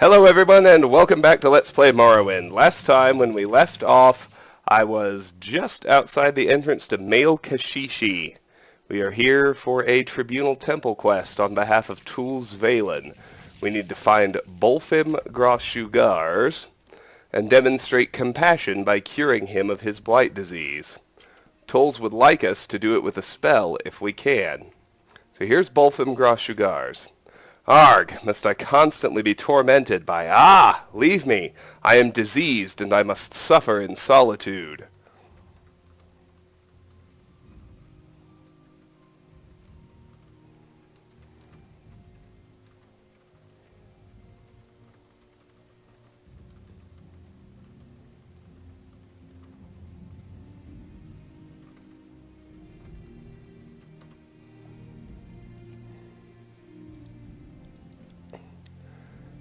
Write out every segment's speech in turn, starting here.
Hello everyone and welcome back to Let's Play Morrowind. Last time when we left off, I was just outside the entrance to Maelkashishi. We are here for a Tribunal Temple quest on behalf of Tul's Valen. We need to find Bolfim Groshugars and demonstrate compassion by curing him of his blight disease. Tuls would like us to do it with a spell if we can. So here's Bolfim Groshugars. Arg, must I constantly be tormented by, leave me, I am diseased and I must suffer in solitude.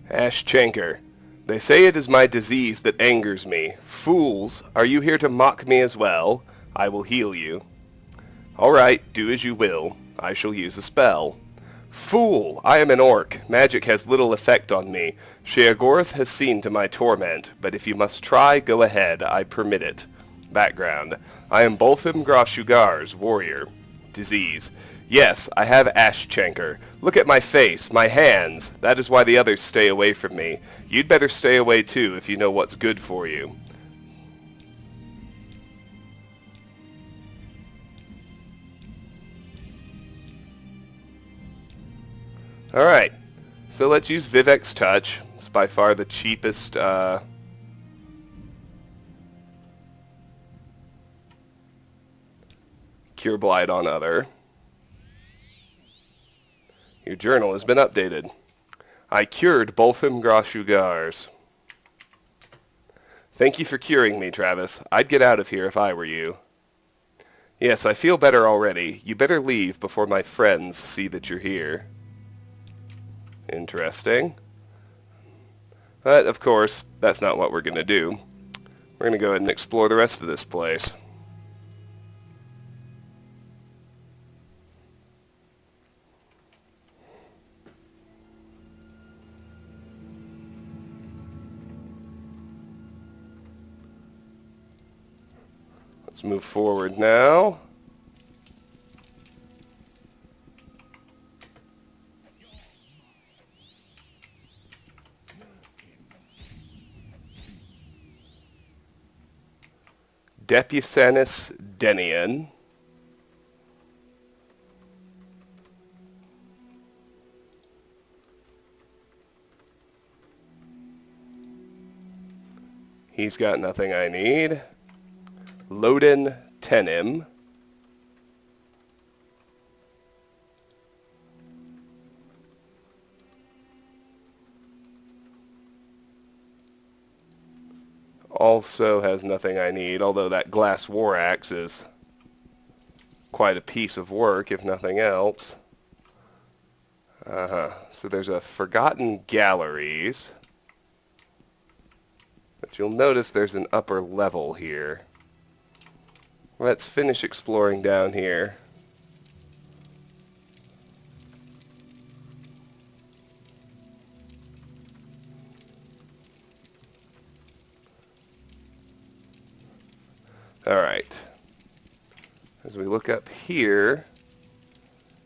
Ashchenker. They say it is my disease that angers me. Fools, are you here to mock me as well? I will heal you. All right, do as you will. I shall use a spell. Fool, I am an orc. Magic has little effect on me. Sheagorth has seen to my torment, but if you must try, go ahead. I permit it. Background. I am Bolfim Groshugars, warrior. Disease. Yes, I have Ashchenker. Look at my face, my hands. That is why the others stay away from me. You'd better stay away too if you know what's good for you. Alright, so let's use Vivek's Touch. It's by far the cheapest Cure Blight on other. Your journal has been updated. I cured Bolfim Groshugars. Thank you for curing me, Travis. I'd get out of here if I were you. Yes, I feel better already. You better leave before my friends see that you're here. Interesting. But, of course, that's not what we're going to do. We're going to go ahead and explore the rest of this place. Let's move forward now. Depusanus Denian. He's got nothing I need. Loden Tenim. Also has nothing I need, although that glass war axe is quite a piece of work, if nothing else. So there's a Forgotten Galleries. But you'll notice there's an upper level here. Let's finish exploring down here. Alright. As we look up here,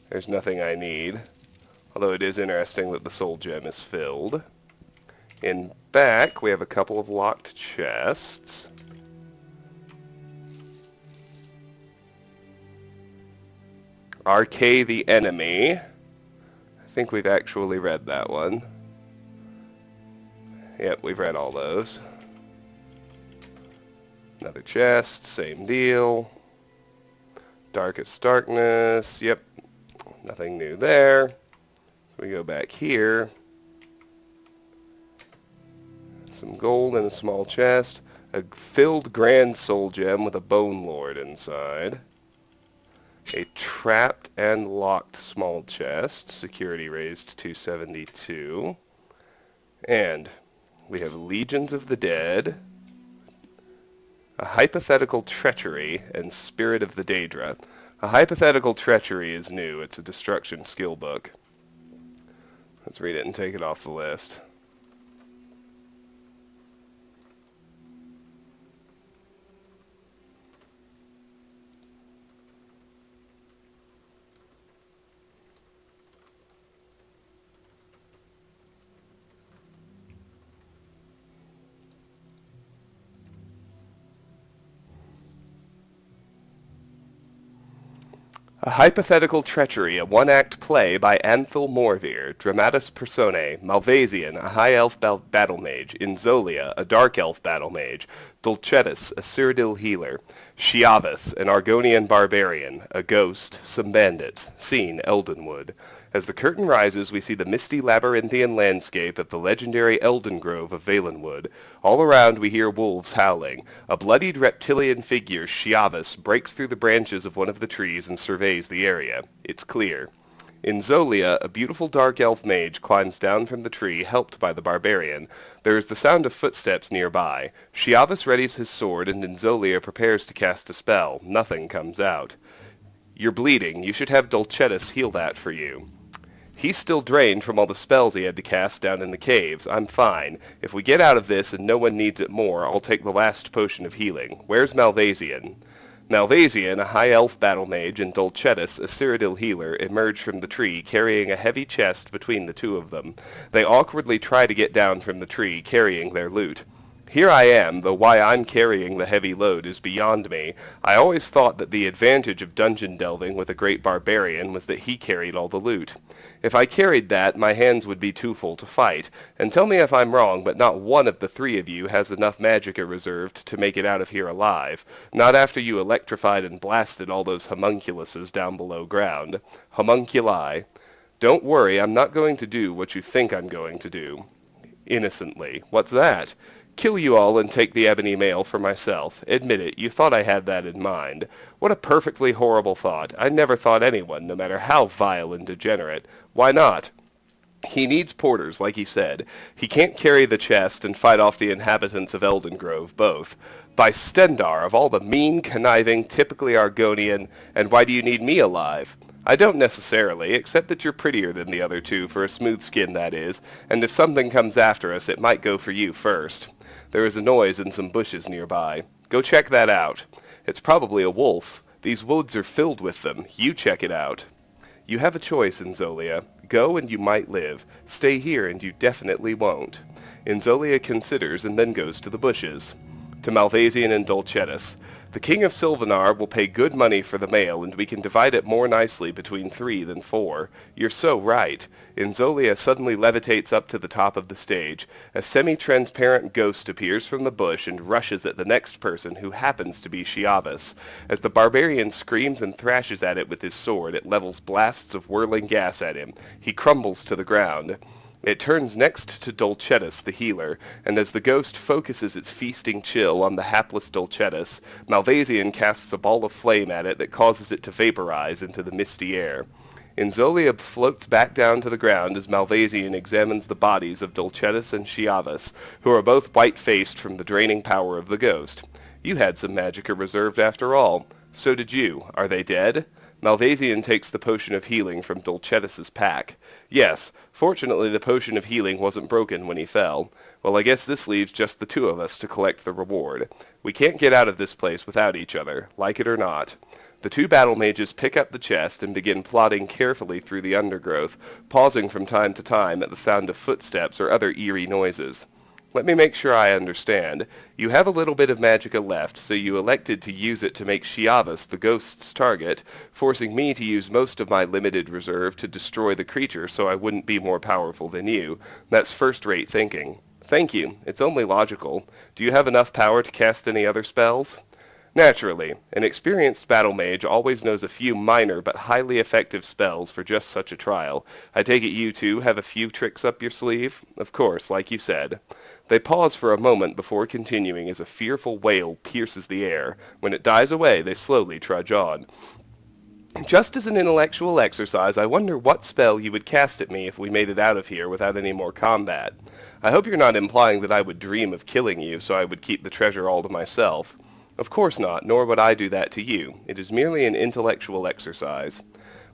there's nothing I need. Although it is interesting that the soul gem is filled. In back, we have a couple of locked chests. Arcade the Enemy. I think we've actually read that one. Yep, we've read all those. Another chest, same deal. Darkest Darkness, yep. Nothing new there. So we go back here. Some gold in a small chest. A filled Grand Soul Gem with a Bone Lord inside. A trapped and locked small chest, security raised to 272. And we have Legions of the Dead, a Hypothetical Treachery, and Spirit of the Daedra. A Hypothetical Treachery is new. It's a destruction skill book. Let's read it and take it off the list. A hypothetical treachery, a one-act play by Anthil Morvir, dramatis personae, Malvasian, a high elf battle mage, Inzolia, a dark elf battle mage, Dulcetus, a Cyrodiil healer, Shiavas, an Argonian barbarian, a ghost, some bandits. Scene, Eldenwood. As the curtain rises, we see the misty labyrinthian landscape of the legendary Elden Grove of Valenwood. All around we hear wolves howling. A bloodied reptilian figure, Shiavas, breaks through the branches of one of the trees and surveys the area. It's clear. In Zolia, a beautiful dark elf mage climbs down from the tree, helped by the barbarian. There is the sound of footsteps nearby. Shiavas readies his sword, and Inzolia prepares to cast a spell. Nothing comes out. You're bleeding. You should have Dulcetus heal that for you. He's still drained from all the spells he had to cast down in the caves. I'm fine. If we get out of this and no one needs it more, I'll take the last potion of healing. Where's Malvasian? Malvasian, a high elf battle mage, and Dulcetus, a Cyrodiil healer, emerge from the tree, carrying a heavy chest between the two of them. They awkwardly try to get down from the tree, carrying their loot. Here I am, though why I'm carrying the heavy load is beyond me. I always thought that the advantage of dungeon delving with a great barbarian was that he carried all the loot. If I carried that, my hands would be too full to fight. And tell me if I'm wrong, but not one of the three of you has enough magicka reserved to make it out of here alive. Not after you electrified and blasted all those homunculuses down below ground. Homunculi. Don't worry, I'm not going to do what you think I'm going to do. Innocently. What's that? Kill you all and take the ebony mail for myself. Admit it, you thought I had that in mind. What a perfectly horrible thought. I never thought anyone, no matter how vile and degenerate. Why not? He needs porters, like he said. He can't carry the chest and fight off the inhabitants of Elden Grove, both. By Stendar, of all the mean, conniving, typically Argonian, and why do you need me alive? I don't necessarily, except that you're prettier than the other two, for a smooth skin, that is, and if something comes after us, it might go for you first. There is a noise in some bushes nearby. Go check that out. It's probably a wolf. These woods are filled with them. You check it out. You have a choice, Inzolia. Go and you might live. Stay here and you definitely won't. Inzolia considers and then goes to the bushes. To Malvasian and Dulcetus. The King of Sylvanar will pay good money for the mail, and we can divide it more nicely between 3 than 4. You're so right. Inzolia suddenly levitates up to the top of the stage. A semi-transparent ghost appears from the bush and rushes at the next person, who happens to be Shiavas. As the barbarian screams and thrashes at it with his sword, it levels blasts of whirling gas at him. He crumbles to the ground. It turns next to Dulcetus, the healer, and as the ghost focuses its feasting chill on the hapless Dulcetus, Malvasian casts a ball of flame at it that causes it to vaporize into the misty air. Inzolia floats back down to the ground as Malvasian examines the bodies of Dulcetus and Shiavas, who are both white-faced from the draining power of the ghost. You had some magicka reserved after all. So did you. Are they dead? Malvasian takes the potion of healing from Dulcetus's pack. Yes, fortunately the potion of healing wasn't broken when he fell. Well, I guess this leaves just the two of us to collect the reward. We can't get out of this place without each other, like it or not. The two battle mages pick up the chest and begin plodding carefully through the undergrowth, pausing from time to time at the sound of footsteps or other eerie noises. Let me make sure I understand. You have a little bit of magicka left, so you elected to use it to make Shiavas the ghost's target, forcing me to use most of my limited reserve to destroy the creature so I wouldn't be more powerful than you. That's first-rate thinking. Thank you. It's only logical. Do you have enough power to cast any other spells? Naturally, an experienced battle mage always knows a few minor but highly effective spells for just such a trial. I take it you two have a few tricks up your sleeve? Of course, like you said. They pause for a moment before continuing as a fearful wail pierces the air. When it dies away, they slowly trudge on. Just as an intellectual exercise, I wonder what spell you would cast at me if we made it out of here without any more combat. I hope you're not implying that I would dream of killing you so I would keep the treasure all to myself. Of course not, nor would I do that to you. It is merely an intellectual exercise.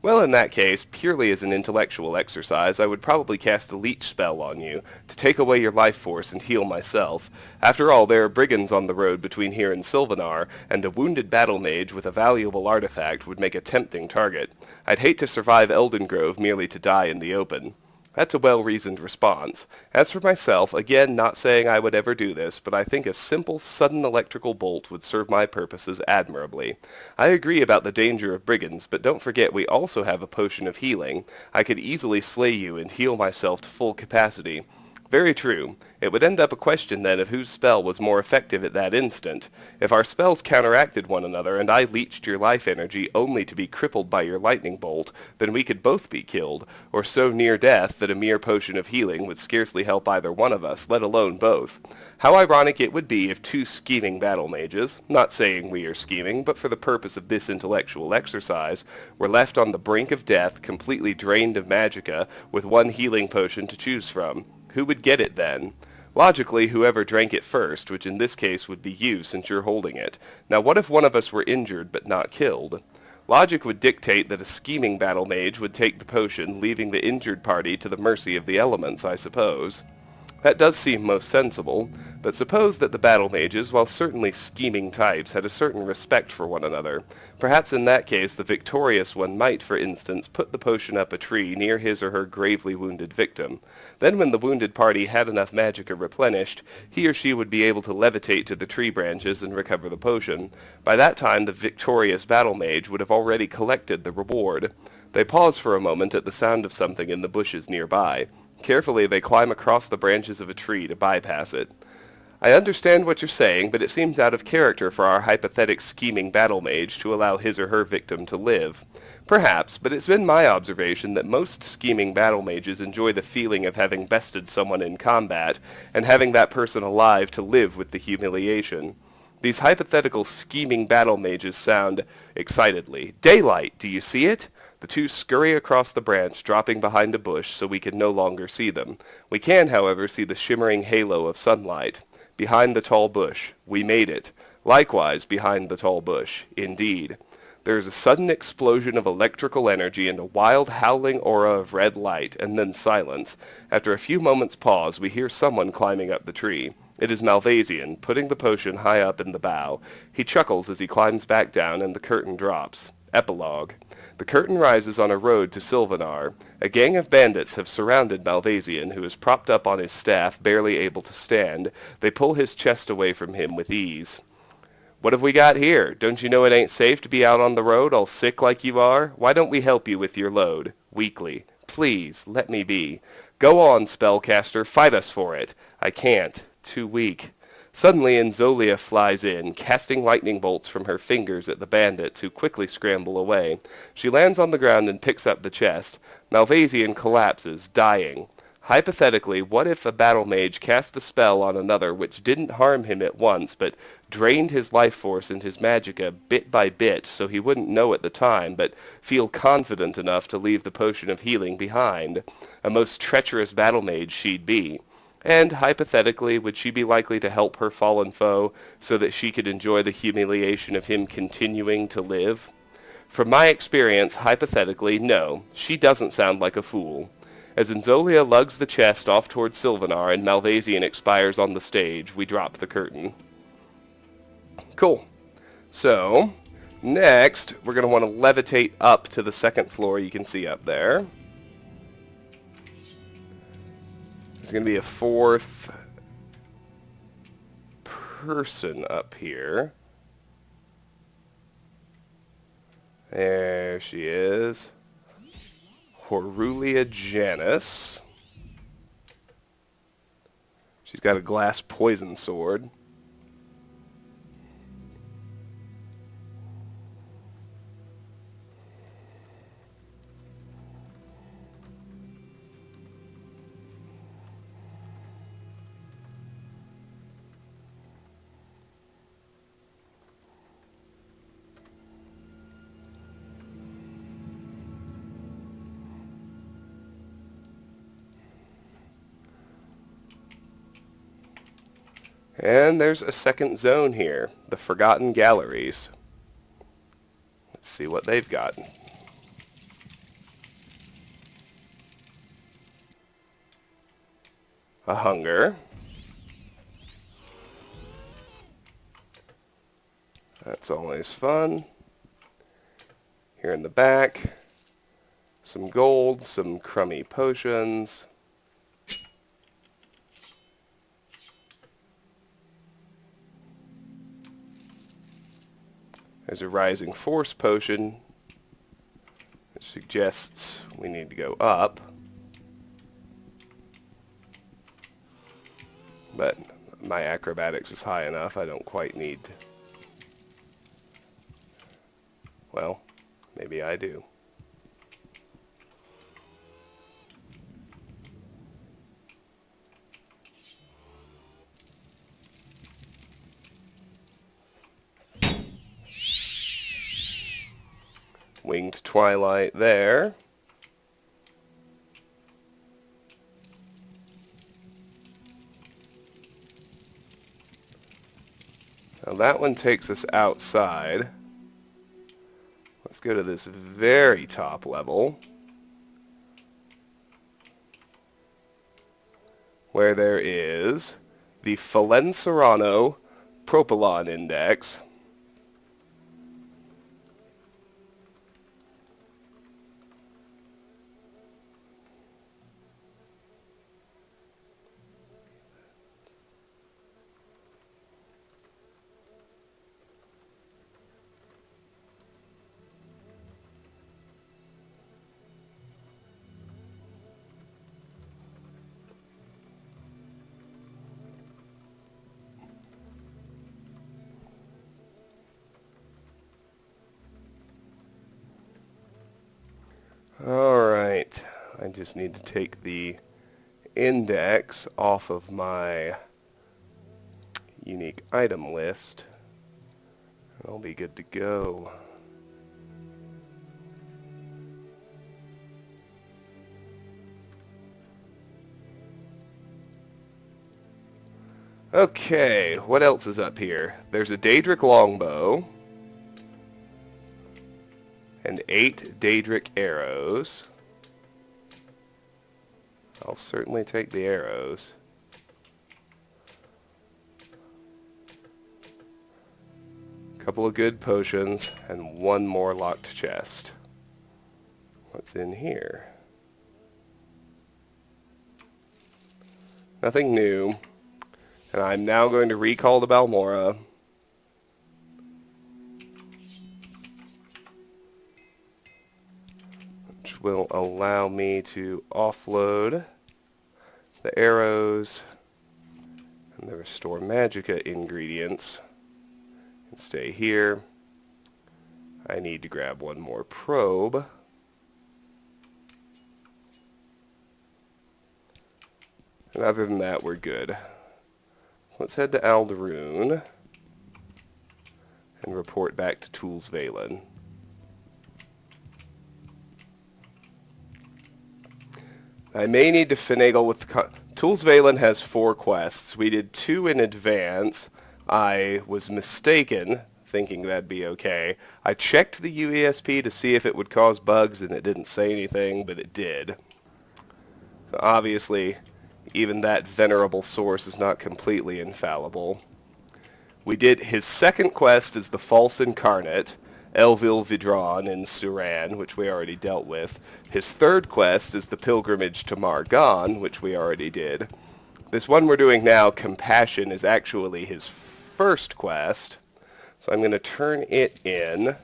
Well, in that case, purely as an intellectual exercise, I would probably cast a leech spell on you, to take away your life force and heal myself. After all, there are brigands on the road between here and Sylvanar, and a wounded battle mage with a valuable artifact would make a tempting target. I'd hate to survive Elden Grove merely to die in the open. That's a well-reasoned response. As for myself, again, not saying I would ever do this, but I think a simple, sudden electrical bolt would serve my purposes admirably. I agree about the danger of brigands, but don't forget we also have a potion of healing. I could easily slay you and heal myself to full capacity. Very true. It would end up a question then of whose spell was more effective at that instant. If our spells counteracted one another and I leached your life energy only to be crippled by your lightning bolt, then we could both be killed, or so near death that a mere potion of healing would scarcely help either one of us, let alone both. How ironic it would be if two scheming battle mages, not saying we are scheming, but for the purpose of this intellectual exercise, were left on the brink of death, completely drained of magicka, with one healing potion to choose from. Who would get it then? Logically, whoever drank it first, which in this case would be you since you're holding it. Now what if one of us were injured but not killed? Logic would dictate that a scheming battle mage would take the potion, leaving the injured party to the mercy of the elements, I suppose. That does seem most sensible, but suppose that the battle mages, while certainly scheming types, had a certain respect for one another. Perhaps in that case the victorious one might, for instance, put the potion up a tree near his or her gravely wounded victim. Then when the wounded party had enough magicka replenished, he or she would be able to levitate to the tree branches and recover the potion. By that time the victorious battle mage would have already collected the reward. They pause for a moment at the sound of something in the bushes nearby. Carefully they climb across the branches of a tree to bypass it. I understand what you're saying, but it seems out of character for our hypothetic scheming battle mage to allow his or her victim to live. Perhaps, but it's been my observation that most scheming battle mages enjoy the feeling of having bested someone in combat and having that person alive to live with the humiliation. These hypothetical scheming battle mages sound excitedly. Daylight, do you see it? The two scurry across the branch, dropping behind a bush so we can no longer see them. We can, however, see the shimmering halo of sunlight. Behind the tall bush. We made it. Likewise, behind the tall bush. Indeed. There is a sudden explosion of electrical energy and a wild howling aura of red light, and then silence. After a few moments' pause, we hear someone climbing up the tree. It is Malvasian, putting the potion high up in the bough. He chuckles as he climbs back down, and the curtain drops. Epilogue. The curtain rises on a road to Sylvanar. A gang of bandits have surrounded Malvasian, who is propped up on his staff, barely able to stand. They pull his chest away from him with ease. What have we got here? Don't you know it ain't safe to be out on the road, all sick like you are? Why don't we help you with your load? Weakly. Please, let me be. Go on, spellcaster, fight us for it. I can't. Too weak. Suddenly Enzolia flies in, casting lightning bolts from her fingers at the bandits, who quickly scramble away. She lands on the ground and picks up the chest. Malvasian collapses, dying. Hypothetically, what if a battle mage cast a spell on another which didn't harm him at once, but drained his life force and his magicka bit by bit so he wouldn't know at the time, but feel confident enough to leave the potion of healing behind? A most treacherous battle mage she'd be. And, hypothetically, would she be likely to help her fallen foe so that she could enjoy the humiliation of him continuing to live? From my experience, hypothetically, no, she doesn't sound like a fool. As Enzolia lugs the chest off towards Sylvanar and Malvasian expires on the stage, we drop the curtain. Cool. So, next, we're going to want to levitate up to the second floor you can see up there. There's going to be a fourth person up here. There she is. Horulia Janus. She's got a glass poison sword. And there's a second zone here, the Forgotten Galleries. Let's see what they've got. A hunger. That's always fun. Here in the back, some gold, some crummy potions. There's a rising force potion. It suggests we need to go up. But my acrobatics is high enough, I don't quite need to. Well, maybe I do. Winged Twilight there. Now that one takes us outside. Let's go to this very top level, where there is the Falencerano Propylon Index. Alright, I just need to take the index off of my unique item list. I'll be good to go. Okay, what else is up here? There's a Daedric longbow and 8 Daedric arrows. I'll certainly take the arrows. A couple of good potions and one more locked chest. What's in here? Nothing new. And I'm now going to recall to Balmora. Which will allow me to offload the arrows and the Restore Magicka ingredients and stay here. I need to grab one more probe. And other than that, we're good. Let's head to Aldaroon and report back to Tools Valen. I may need to finagle with Tools Valen has 4 quests. We did 2 in advance. I was mistaken, thinking that'd be okay. I checked the UESP to see if it would cause bugs, and it didn't say anything, but it did. So obviously, even that venerable source is not completely infallible. We did his second quest is the False Incarnate, Elvil Vidron in Suran, which we already dealt with. His third quest is the Pilgrimage to Margon, which we already did. This one we're doing now, Compassion, is actually his first quest. So I'm going to turn it in,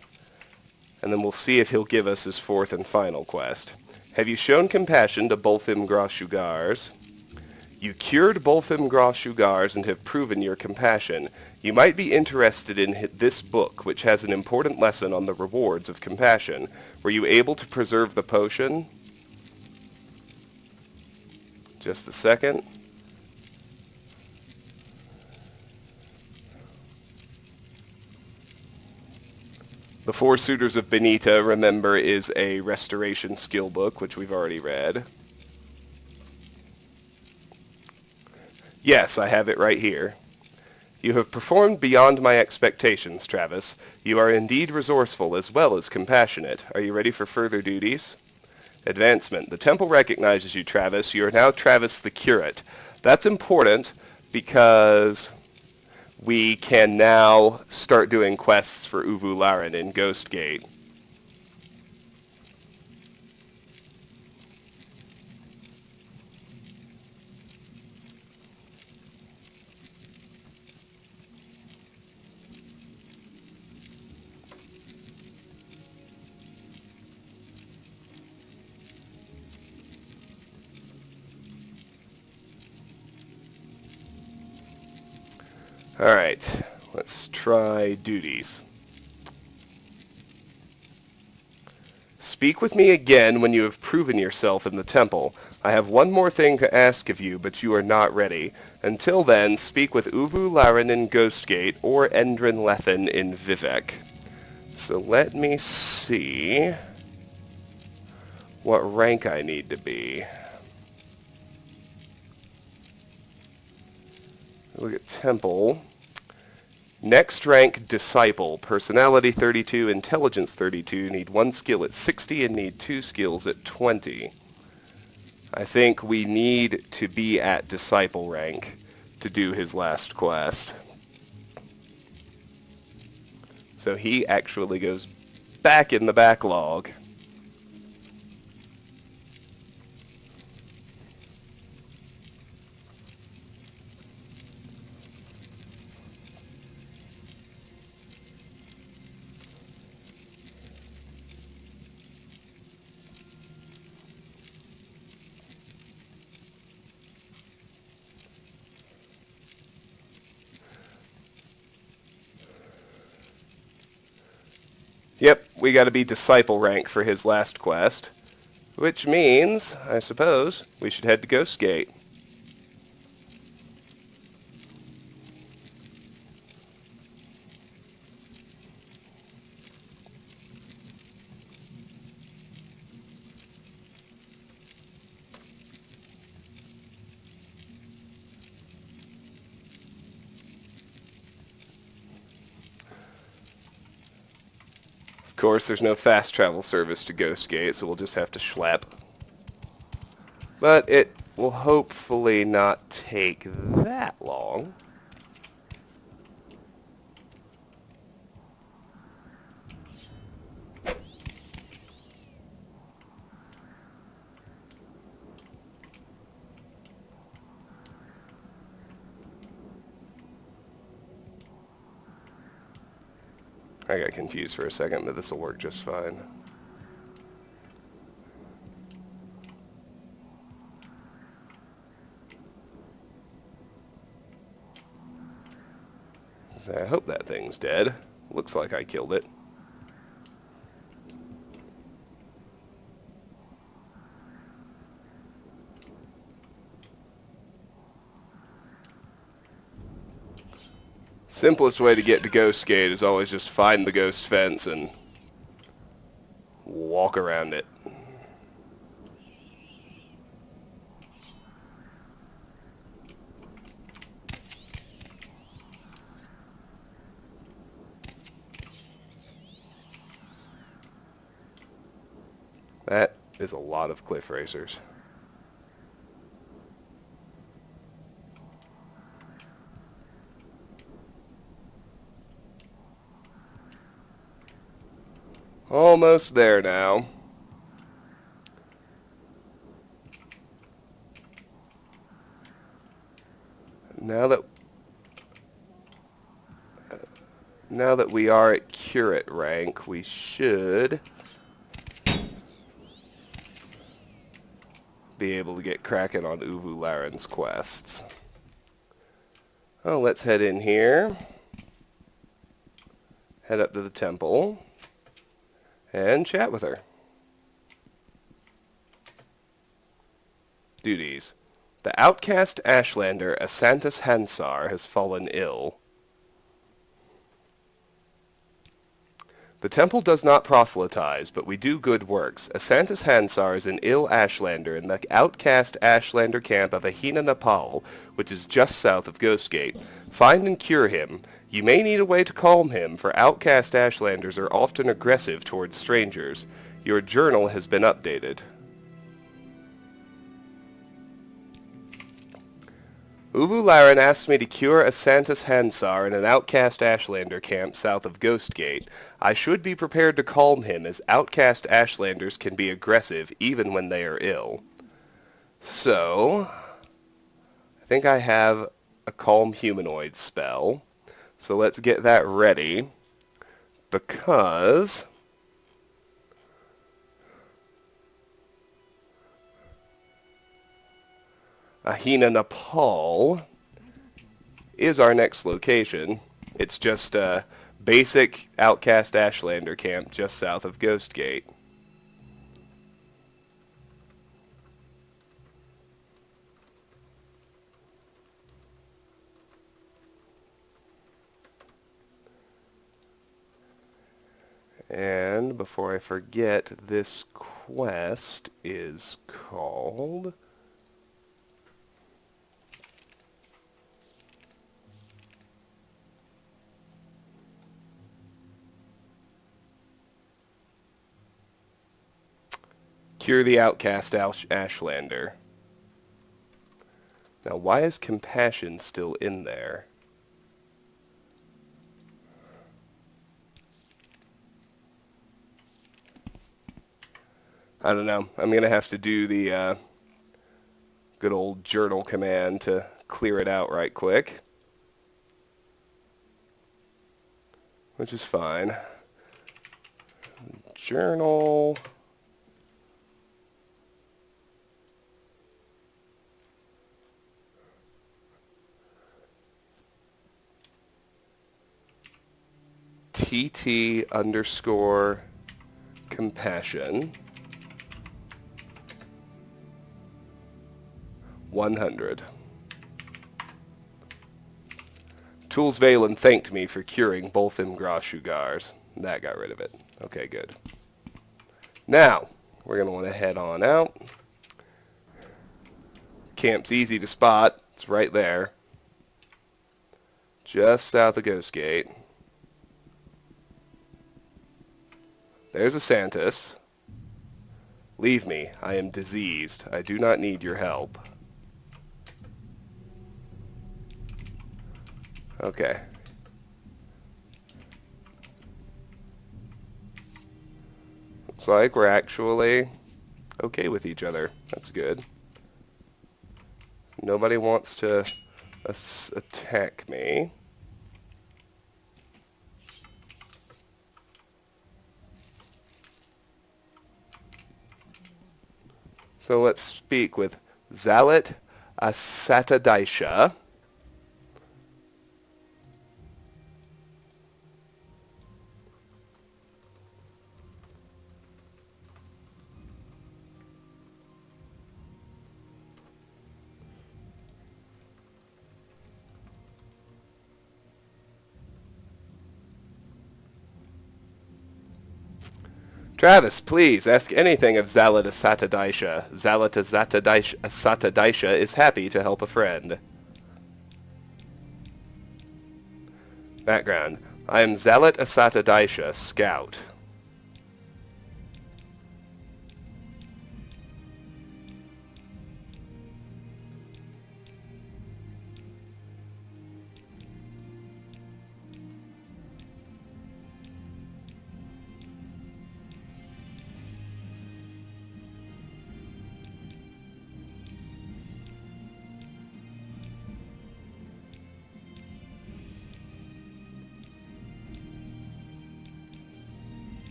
and then we'll see if he'll give us his fourth and final quest. Have you shown compassion to Bolfim Grashugars? You cured Bolfim Grashugars and have proven your compassion. You might be interested in this book, which has an important lesson on the rewards of compassion. Were you able to preserve the potion? Just a second. The Four Suitors of Benita, remember, is a restoration skill book, which we've already read. Yes, I have it right here. You have performed beyond my expectations, Travis. You are indeed resourceful as well as compassionate. Are you ready for further duties? Advancement. The temple recognizes you, Travis. You are now Travis the Curate. That's important because we can now start doing quests for Uvu Laren in Ghostgate. Alright, let's try duties. Speak with me again when you have proven yourself in the temple. I have one more thing to ask of you, but you are not ready. Until then, speak with Uvu Laren in Ghostgate or Endrin Lethen in Vivek. So let me see what rank I need to be. Look at temple. Next rank, Disciple. Personality 32, Intelligence 32. Need 1 skill at 60 and need 2 skills at 20. I think we need to be at Disciple rank to do his last quest. So he actually goes back in the backlog. Yep, we got to be Disciple rank for his last quest. Which means, I suppose, we should head to Ghostgate. Of course, there's no fast travel service to Ghostgate, so we'll just have to schlep. But it will hopefully not take that long. I got confused for a second, but this will work just fine. I hope that thing's dead. Looks like I killed it. Simplest way to get to Ghostgate is always just find the Ghostfence and walk around it. That is a lot of cliff racers. Almost there now. Now that we are at Curate rank, we should be able to get cracking on Uvu Laren's quests. Oh, let's head in here. Head up to the temple and chat with her. Duties. The outcast Ashlander Asantis Hansar has fallen ill. The temple does not proselytize, but we do good works. Asantis Hansar is an ill Ashlander in the outcast Ashlander camp of Ahina Nepal, which is just south of Ghostgate. Find and cure him. You may need a way to calm him, for outcast Ashlanders are often aggressive towards strangers. Your journal has been updated. Uvu Laren asked me to cure Asantis Hansar in an outcast Ashlander camp south of Ghostgate. I should be prepared to calm him, as outcast Ashlanders can be aggressive even when they are ill. So, I think I have a calm humanoid spell. So let's get that ready, because Ahina Nepal is our next location. It's just a basic outcast Ashlander camp just south of Ghostgate. And before I forget, this quest is called Cure the Outcast Ashlander. Now, why is Compassion still in there? I don't know. I'm going to have to do the good old journal command to clear it out right quick. Which is fine. Journal. TT_compassion 100. Tools Valen thanked me for curing both Imgrashugars. That got rid of it. Okay, good. Now, we're going to want to head on out. Camp's easy to spot. It's right there. Just south of Ghostgate. There's a Santis. Leave me. I am diseased. I do not need your help. Okay. Looks like we're actually okay with each other. That's good. Nobody wants to attack me. So let's speak with Zalet Asatadaisha. Travis, please, ask anything of Zalet Asatadaisha. Zalet Asatadaisha is happy to help a friend. Background. I am Zalet Asatadaisha, Scout.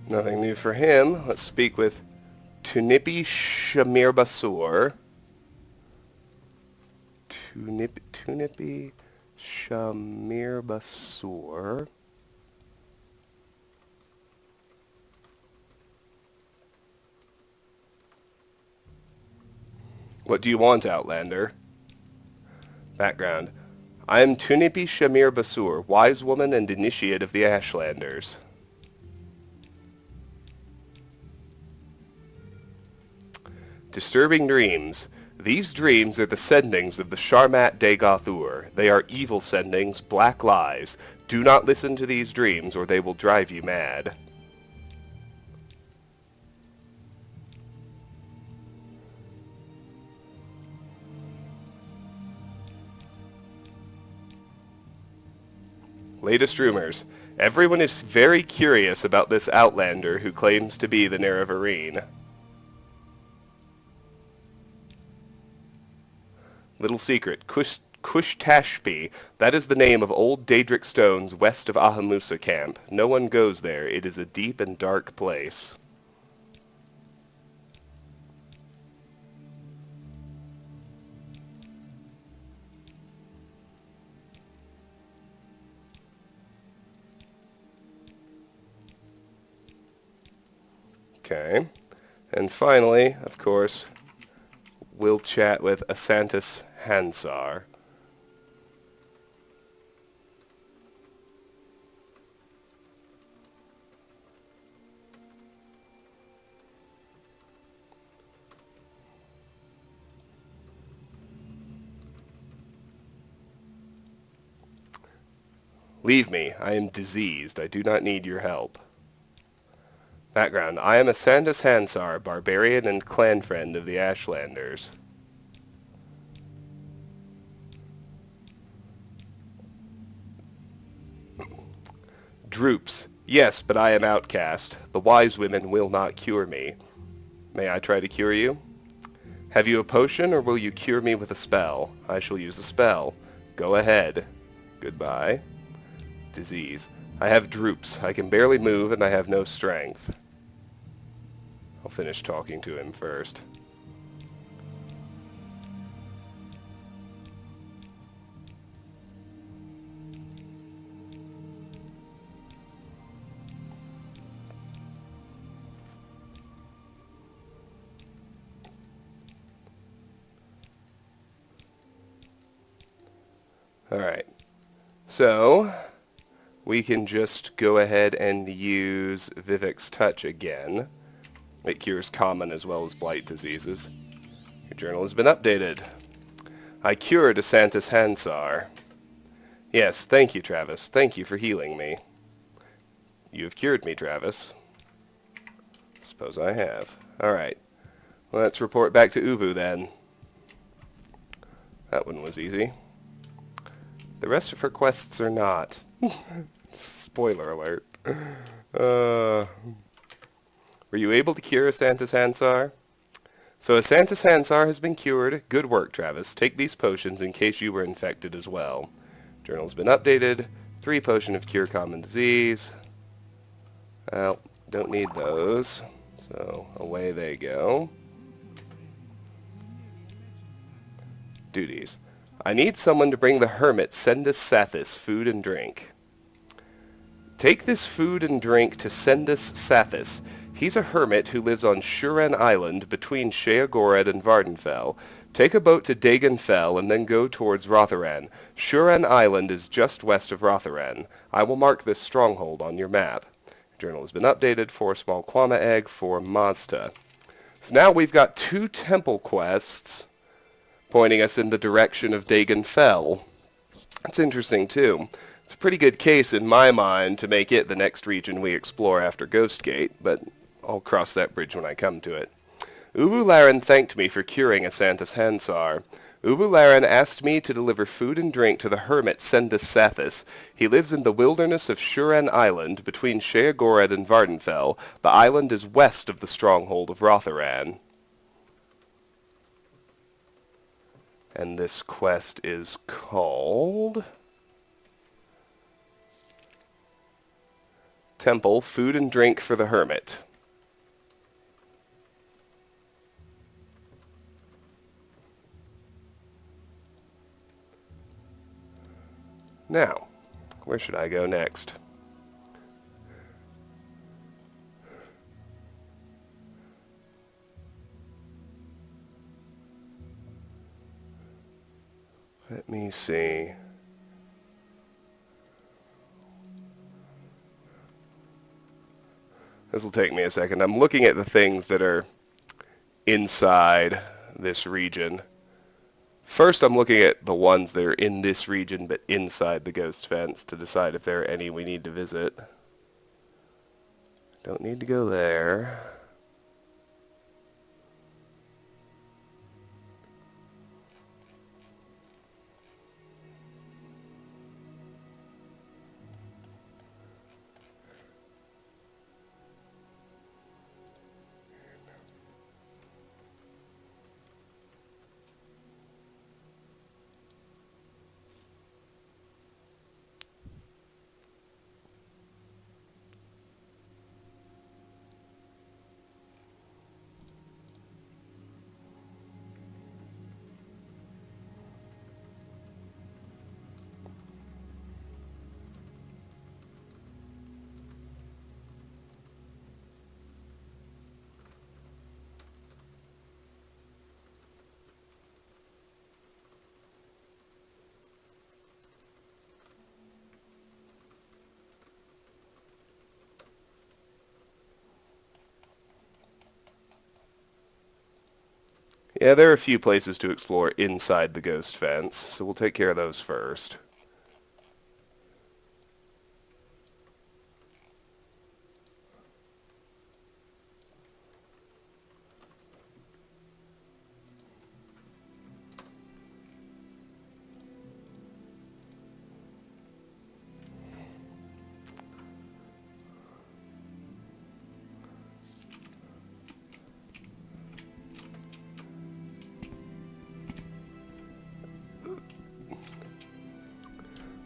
Nothing new for him. Let's speak with Tunipi Shamirbasur. Tunipi Shamirbasur. What do you want, Outlander? Background. I am Tunipi Shamirbasur, wise woman and initiate of the Ashlanders. Disturbing dreams. These dreams are the sendings of the Sharmat Dagothur. They are evil sendings, black lies. Do not listen to these dreams or they will drive you mad. Latest rumors. Everyone is very curious about this Outlander who claims to be the Nerevarine. Little secret. Kushtashpi. That is the name of old Daedric stones west of Ahamusa camp. No one goes there. It is a deep and dark place. Okay. And finally, of course, we'll chat with Asantis Hansar. Leave me. I am diseased. I do not need your help. Background. I am Asantis Hansar, barbarian and clan friend of the Ashlanders. Droops. Yes, but I am outcast. The wise women will not cure me. May I try to cure you? Have you a potion, or will you cure me with a spell? I shall use a spell. Go ahead. Goodbye. Disease. I have droops. I can barely move, and I have no strength. I'll finish talking to him first. Alright. So, we can just go ahead and use Vivek's Touch again. It cures common as well as blight diseases. Your journal has been updated. I cured Asantis Hansar. Yes, thank you, Travis. Thank you for healing me. You have cured me, Travis. Suppose I have. Alright. Let's report back to Ubu then. That one was easy. The rest of her quests are not. Spoiler alert. Were you able to cure Asantis Hansar? So Asantis Hansar has been cured. Good work, Travis. Take these potions in case you were infected as well. Journal's been updated. 3 potion of cure common disease. Well, don't need those. So away they go. Duties. I need someone to bring the hermit Sendus Sathis food and drink. Take this food and drink to Sendus Sathis. He's a hermit who lives on Shuren Island between Sheogored and Vardenfell. Take a boat to Dagonfell and then go towards Rotharan. Shuren Island is just west of Rotharan. I will mark this stronghold on your map. Journal has been updated. 4 small Kwama egg for Mazda. So now we've got 2 temple quests pointing us in the direction of Dagonfell. That's interesting too. It's a pretty good case in my mind to make it the next region we explore after Ghostgate, but I'll cross that bridge when I come to it. Ubu Laren thanked me for curing Asantis Hansar. Ubu Laren asked me to deliver food and drink to the hermit Sendus Sathis. He lives in the wilderness of Shuren Island between Sheogored and Vardenfell. The island is west of the stronghold of Rotharan. And this quest is called Temple, Food and Drink for the Hermit. Now, where should I go next? Let me see. This will take me a second. I'm looking at the things that are inside this region. First, I'm looking at the ones that are in this region but inside the Ghostfence to decide if there are any we need to visit. Don't need to go there. Yeah, there are a few places to explore inside the Ghostfence, so we'll take care of those first.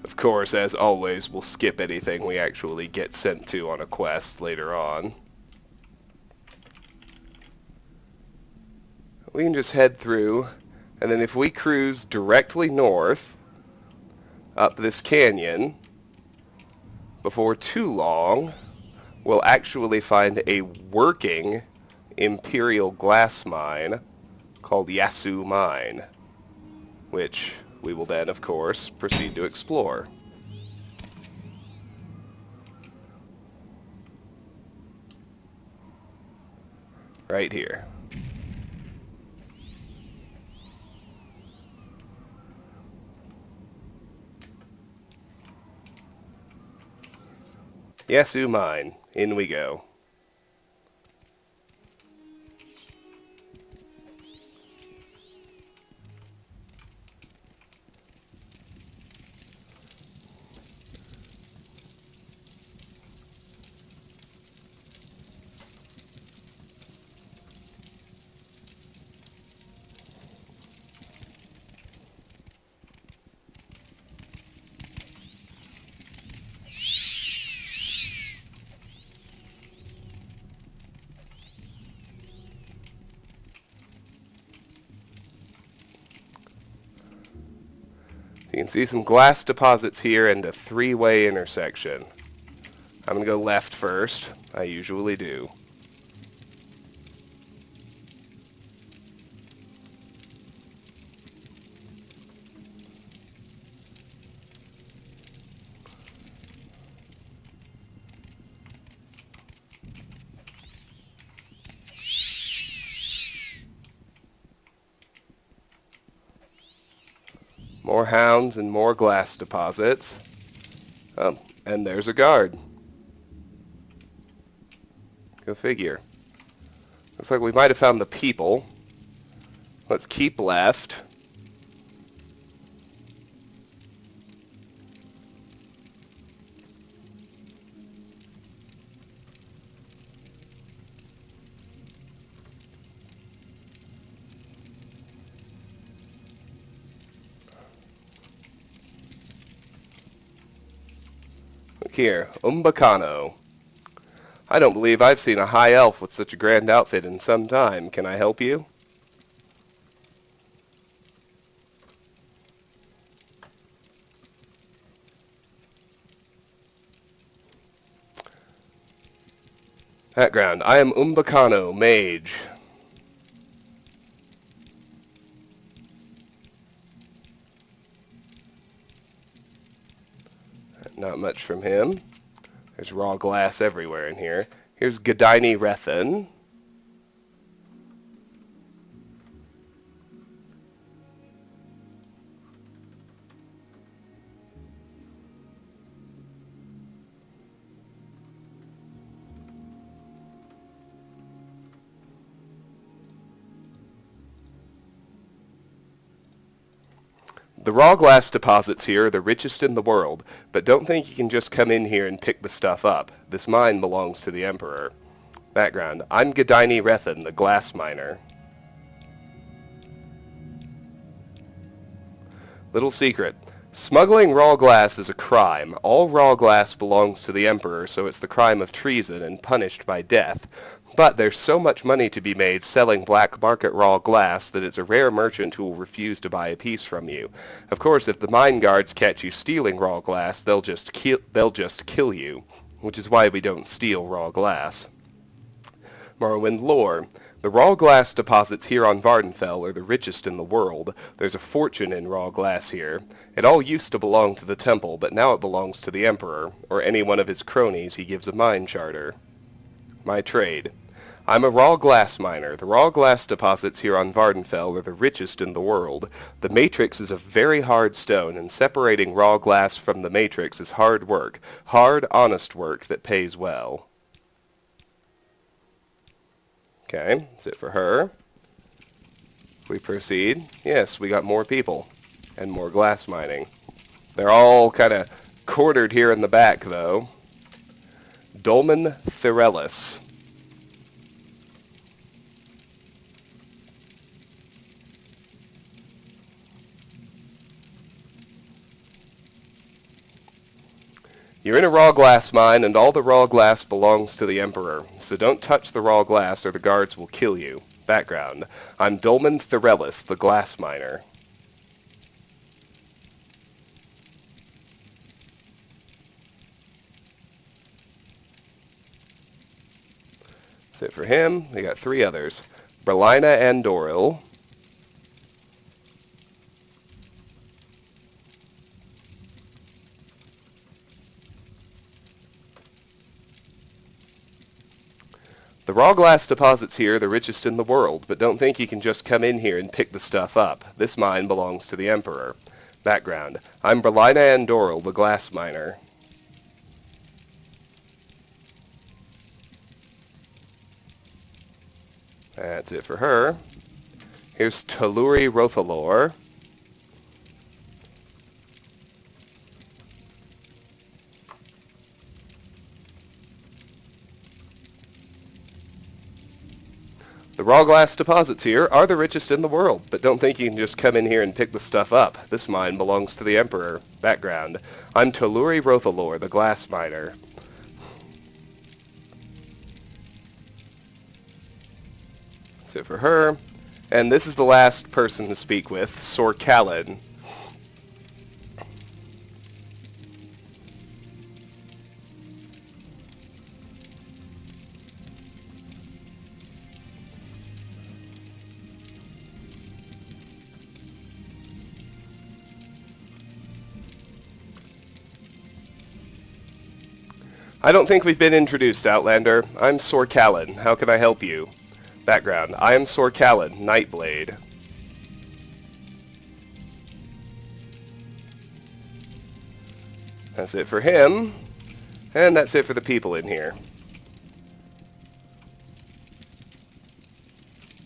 Of course, as always, we'll skip anything we actually get sent to on a quest later on. We can just head through, and then if we cruise directly north up this canyon, before too long, we'll actually find a working Imperial glass mine called Yasu Mine, which we will then, of course, proceed to explore. Right here. Yasu Mine. In we go. You can see some glass deposits here and a three-way intersection. I'm going to go left first. I usually do. More hounds and more glass deposits. Oh, and there's a guard. Go figure. Looks like we might have found the people. Let's keep left. Look here, Umbacano. I don't believe I've seen a high elf with such a grand outfit in some time. Can I help you? Background, I am Umbacano, mage. Not much from him. There's raw glass everywhere in here. Here's Gdaini Rethan. The raw glass deposits here are the richest in the world, but don't think you can just come in here and pick the stuff up. This mine belongs to the Emperor. Background, I'm Gdaini Rethan, the glass miner. Little secret. Smuggling raw glass is a crime. All raw glass belongs to the Emperor, so it's the crime of treason and punished by death. But there's so much money to be made selling black market raw glass that it's a rare merchant who will refuse to buy a piece from you. Of course, if the mine guards catch you stealing raw glass, they'll just kill you, which is why we don't steal raw glass. Morrowind lore. The raw glass deposits here on Vardenfell are the richest in the world. There's a fortune in raw glass here. It all used to belong to the temple, but now it belongs to the Emperor, or any one of his cronies he gives a mine charter. My trade. I'm a raw glass miner. The raw glass deposits here on Vardenfell are the richest in the world. The matrix is a very hard stone, and separating raw glass from the matrix is hard work. Hard, honest work that pays well. Okay, that's it for her. We proceed. Yes, we got more people and more glass mining. They're all kind of quartered here in the back, though. Dolmen Thyrellus. You're in a raw glass mine, and all the raw glass belongs to the Emperor, so don't touch the raw glass or the guards will kill you. Background. I'm Dolmen Thyrellus, the glass miner. That's it for him. We got 3 others. Berlina Andoril. The raw glass deposits here are the richest in the world, but don't think you can just come in here and pick the stuff up. This mine belongs to the Emperor. Background. I'm Berlina Andoril, the glass miner. That's it for her. Here's Telluri Rothalor. The raw glass deposits here are the richest in the world, but don't think you can just come in here and pick the stuff up. This mine belongs to the Emperor. Background. I'm Telluri Rothalor, the glass miner. That's it for her. And this is the last person to speak with, Sorkalin. I don't think we've been introduced, Outlander. I'm Sorkalin. How can I help you? Background. I am Sorkalin, Nightblade. That's it for him. And that's it for the people in here.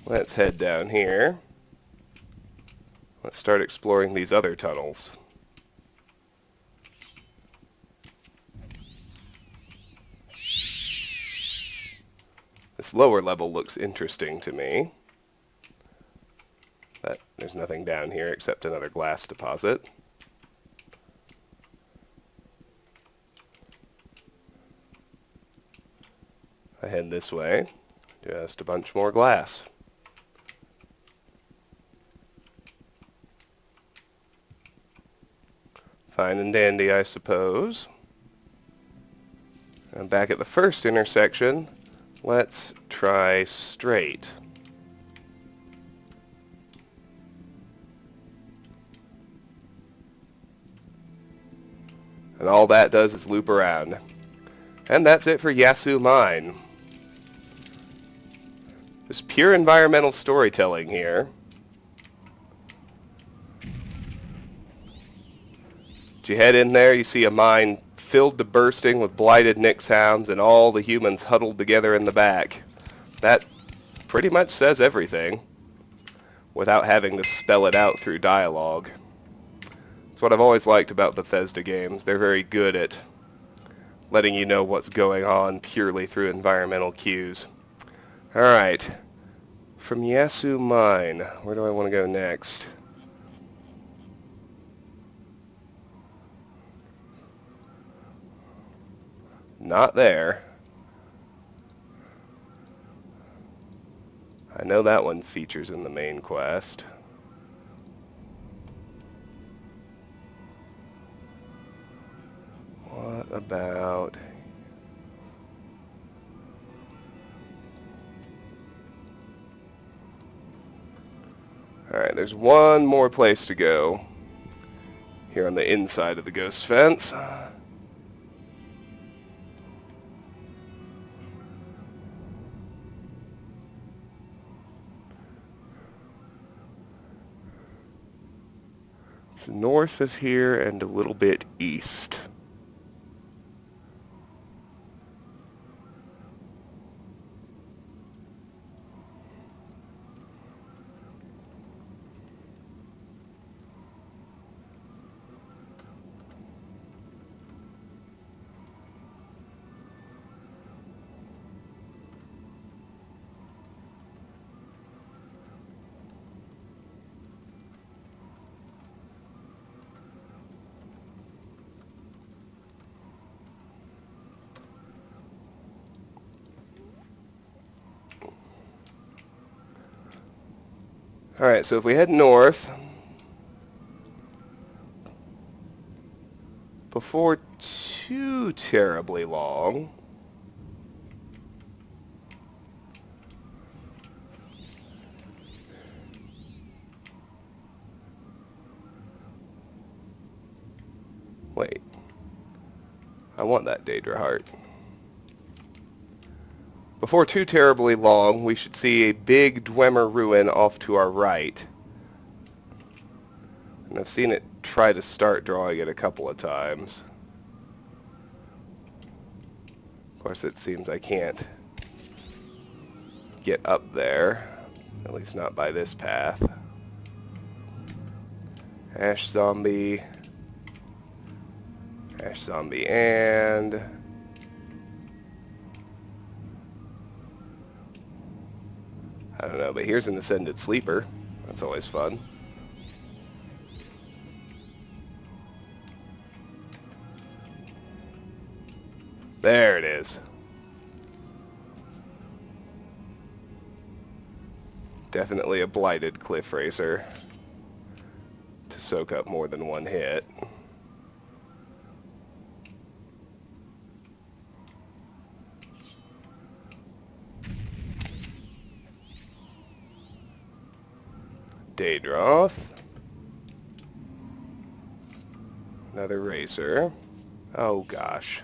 Let's head down here. Let's start exploring these other tunnels. This lower level looks interesting to me. But there's nothing down here except another glass deposit. I head this way. Just a bunch more glass. Fine and dandy, I suppose. And back at the first intersection, let's try straight. And all that does is loop around. And that's it for Yasu Mine. Just pure environmental storytelling here. As you head in there, you see a mine filled to bursting with blighted Nyx hounds and all the humans huddled together in the back. That pretty much says everything without having to spell it out through dialogue. It's what I've always liked about Bethesda games. They're very good at letting you know what's going on purely through environmental cues. Alright, from Yasu Mine, where do I want to go next? Not there. I know that one features in the main quest. What about... Alright, there's one more place to go. Here on the inside of the Ghostfence. It's north of here and a little bit east. Alright, so if we head north, before too terribly long, wait, I want that Daedra heart. Before too terribly long, we should see a big Dwemer ruin off to our right. And I've seen it try to start drawing it a couple of times. Of course, it seems I can't get up there, at least not by this path. Ash zombie, and I don't know, but here's an Ascended Sleeper. That's always fun. There it is. Definitely a blighted Cliff Racer to soak up more than one hit. Daedroth. Another racer. Oh gosh.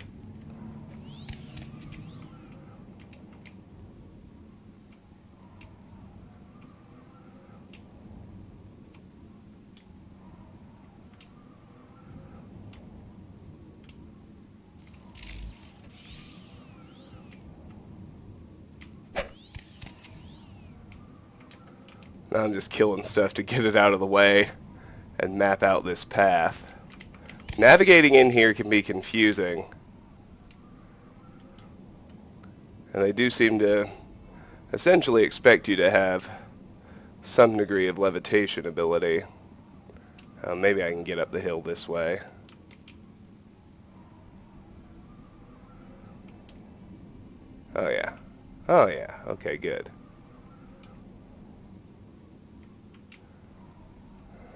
Now I'm just killing stuff to get it out of the way and map out this path. Navigating in here can be confusing. And they do seem to essentially expect you to have some degree of levitation ability. Maybe I can get up the hill this way. Oh yeah. Oh yeah. Okay, good.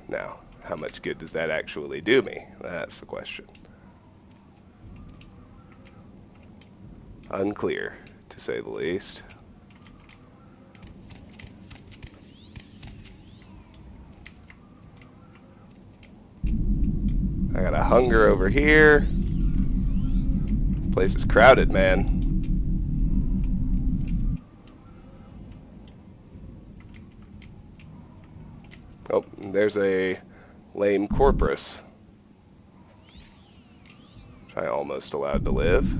Now, how much good does that actually do me? That's the question. Unclear, to say the least. I got a hunger over here. This place is crowded, man. Oh, there's a lame Corpus. Which I almost allowed to live.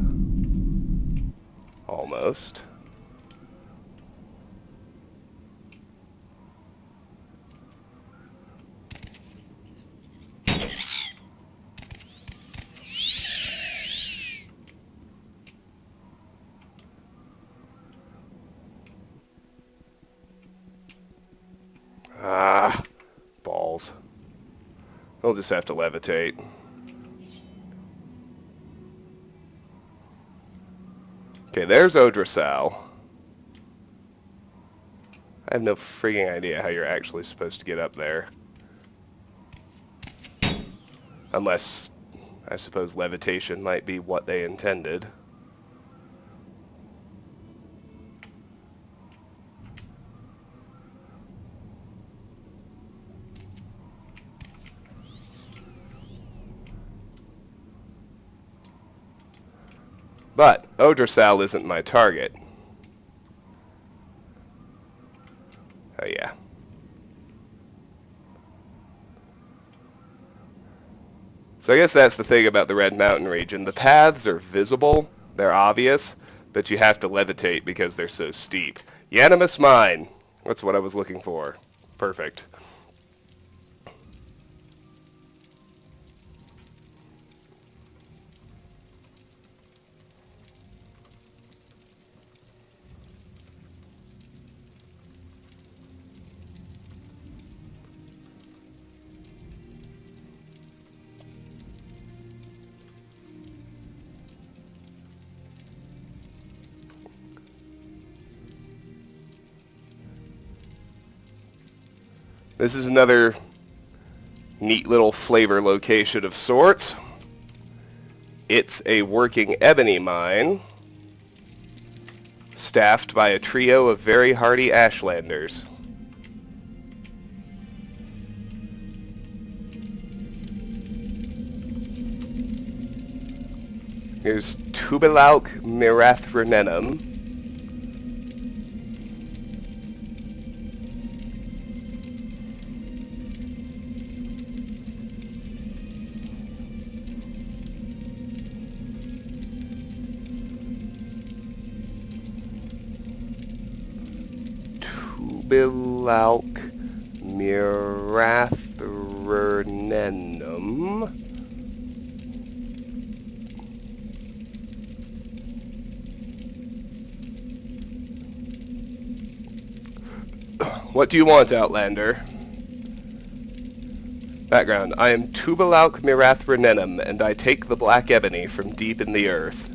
Almost. Ah, balls. We'll just have to levitate. Okay, there's Odrasal. I have no freaking idea how you're actually supposed to get up there. Unless, I suppose, levitation might be what they intended. But Odrasal isn't my target. Oh yeah. So I guess that's the thing about the Red Mountain region. The paths are visible, they're obvious, but you have to levitate because they're so steep. Unanimous Mine. That's what I was looking for. Perfect. This is another neat little flavor location of sorts. It's a working ebony mine, staffed by a trio of very hardy ashlanders. Here's Tubilauk mirathrenenum. Tubilauk mirathrenenum. What do you want, Outlander? Background. I am Tubilauk mirathrenenum, and I take the black ebony from deep in the earth.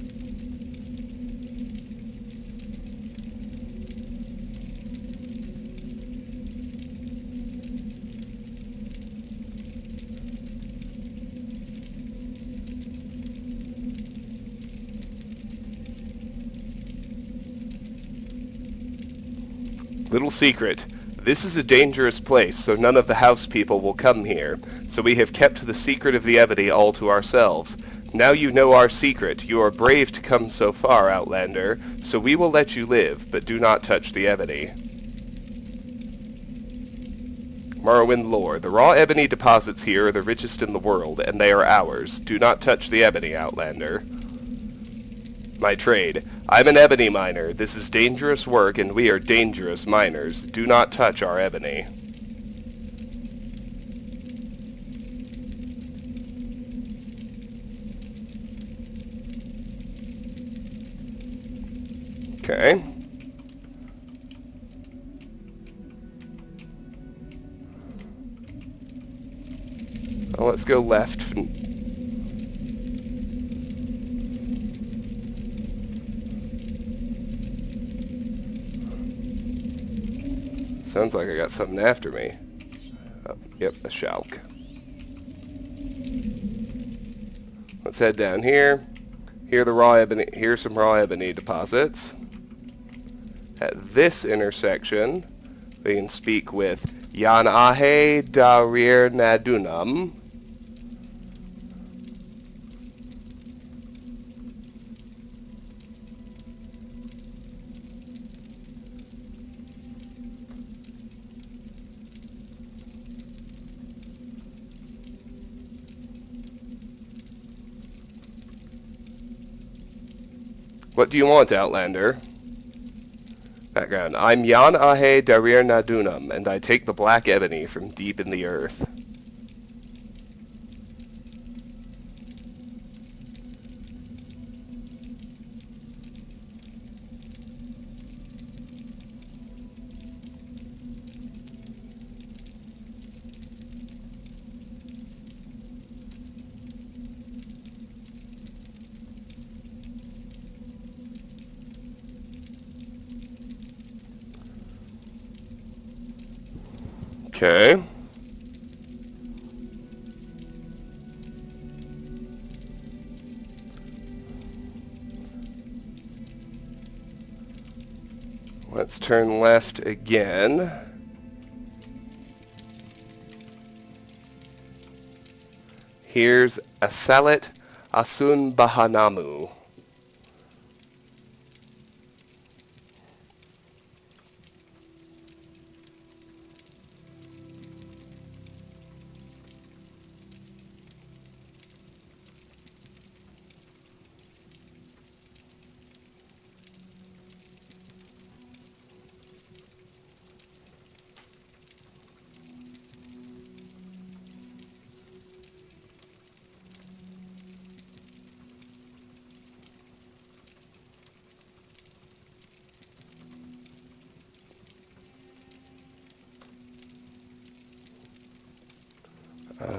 Little secret. This is a dangerous place, so none of the house people will come here, so we have kept the secret of the ebony all to ourselves. Now you know our secret. You are brave to come so far, Outlander, so we will let you live, but do not touch the ebony. Morrowind lore. The raw ebony deposits here are the richest in the world, and they are ours. Do not touch the ebony, Outlander. My trade. I'm an ebony miner. This is dangerous work, and we are dangerous miners. Do not touch our ebony. Okay. Well, let's go left. Sounds like I got something after me. Oh, yep, a shalk. Let's head down here. Here's some raw ebony deposits. At this intersection, we can speak with Yan Ahe Darir Nadunam. What do you want, Outlander? Background. I'm Yan Ahe Darir Nadunam, and I take the black ebony from deep in the earth. Okay. Let's turn left again. Here's Asalit Asun Bahanamu.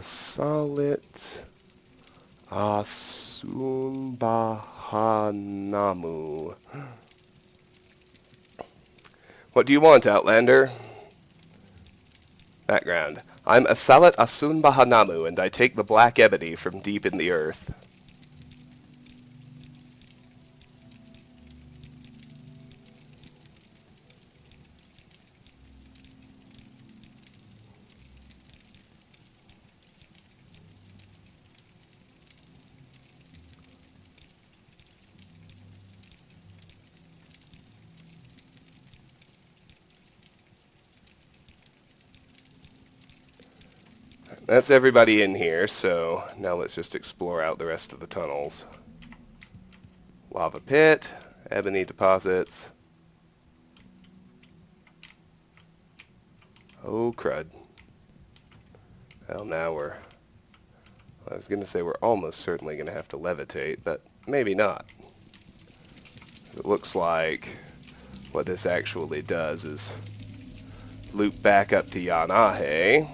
Salit Asunbahanamu. What do you want, Outlander? Background. I'm Asalit Asunbahanamu, and I take the black ebony from deep in the earth. That's everybody in here, so now let's just explore out the rest of the tunnels. Lava pit, ebony deposits. Oh, crud. Well, now I was going to say we're almost certainly going to have to levitate, but maybe not. It looks like what this actually does is loop back up to Yanahe.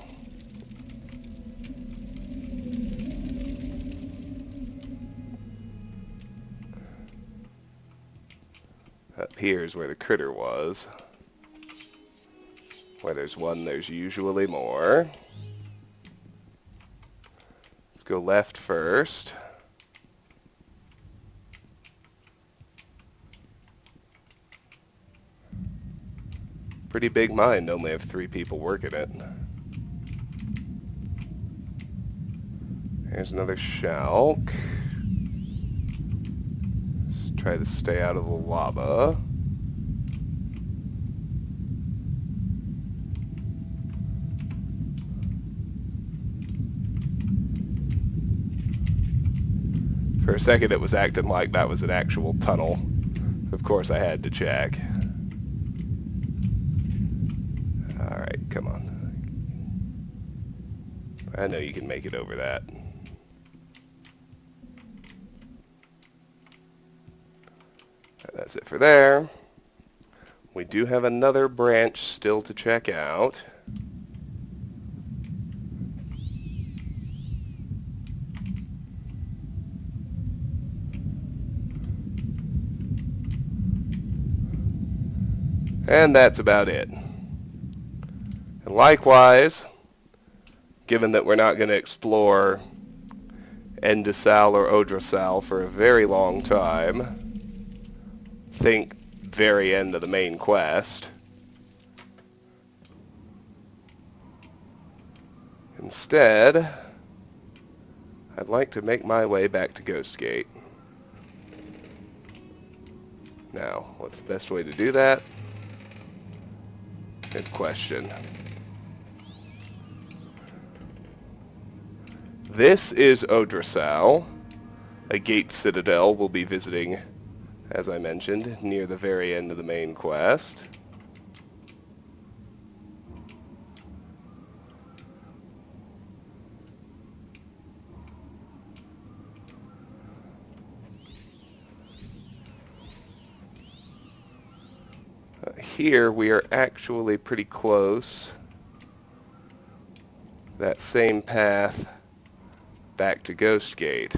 Up here is where the critter was. Where there's one, there's usually more. Let's go left first. Pretty big mine, only have 3 people working it. Here's another shulk. Let's try to stay out of the lava. For a second it was acting like that was an actual tunnel. Of course I had to check. Alright, come on. I know you can make it over that. That's it for there. We do have another branch still to check out. And that's about it. And likewise, given that we're not going to explore Endesal or Odrasal for a very long time, think very end of the main quest, instead, I'd like to make my way back to Ghostgate. Now, what's the best way to do that? Good question. This is Odrasal, a gate citadel we'll be visiting, as I mentioned, near the very end of the main quest. Here we are actually pretty close. That same path back to Ghostgate.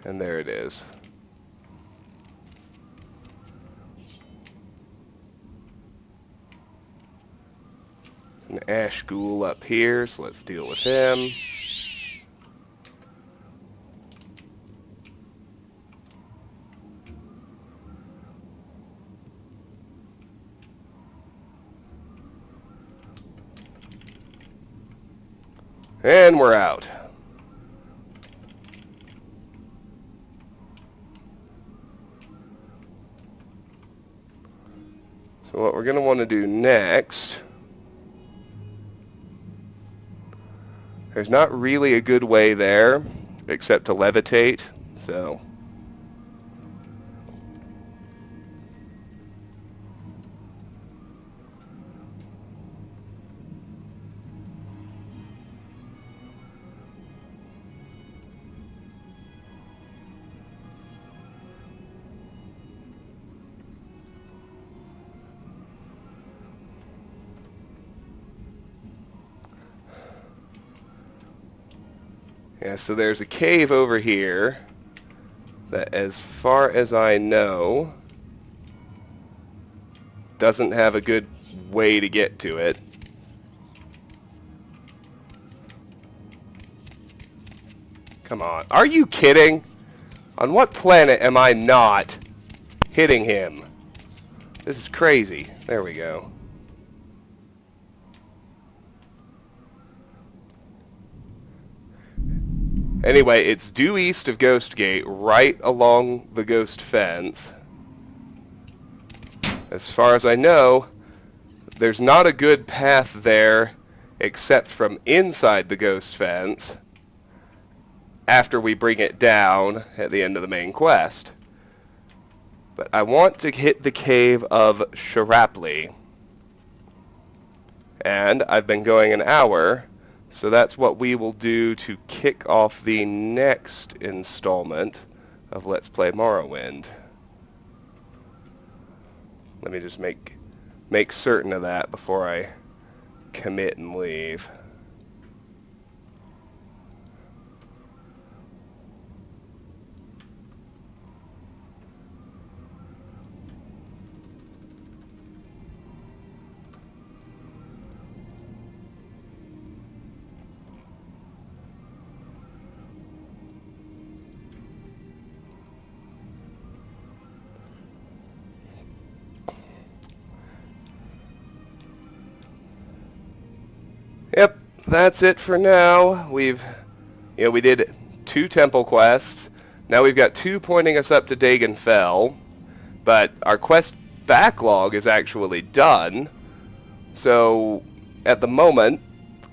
And there it is. An ash ghoul up here, so let's deal with him. And we're out. So what we're going to want to do next, there's not really a good way there except to levitate, so Yeah, so there's a cave over here that, as far as I know, doesn't have a good way to get to it. Come on. Are you kidding? On what planet am I not hitting him? This is crazy. There we go. Anyway, it's due east of Ghost Gate, right along the Ghostfence. As far as I know, there's not a good path there except from inside the Ghostfence after we bring it down at the end of the main quest. But I want to hit the cave of Sharapley. And I've been going an hour, so that's what we will do to kick off the next installment of Let's Play Morrowind. Let me just make certain of that before I commit and leave. Yep, that's it for now. We did 2 temple quests. Now we've got 2 pointing us up to Dagon Fell, but our quest backlog is actually done. So at the moment,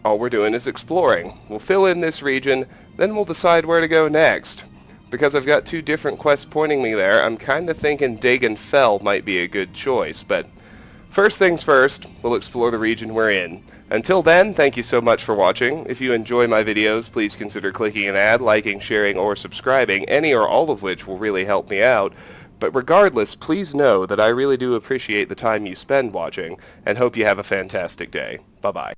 all we're doing is exploring. We'll fill in this region, then we'll decide where to go next. Because I've got 2 different quests pointing me there, I'm kind of thinking Dagon Fell might be a good choice, but first things first, we'll explore the region we're in. Until then, thank you so much for watching. If you enjoy my videos, please consider clicking an ad, liking, sharing, or subscribing, any or all of which will really help me out. But regardless, please know that I really do appreciate the time you spend watching, and hope you have a fantastic day. Bye-bye.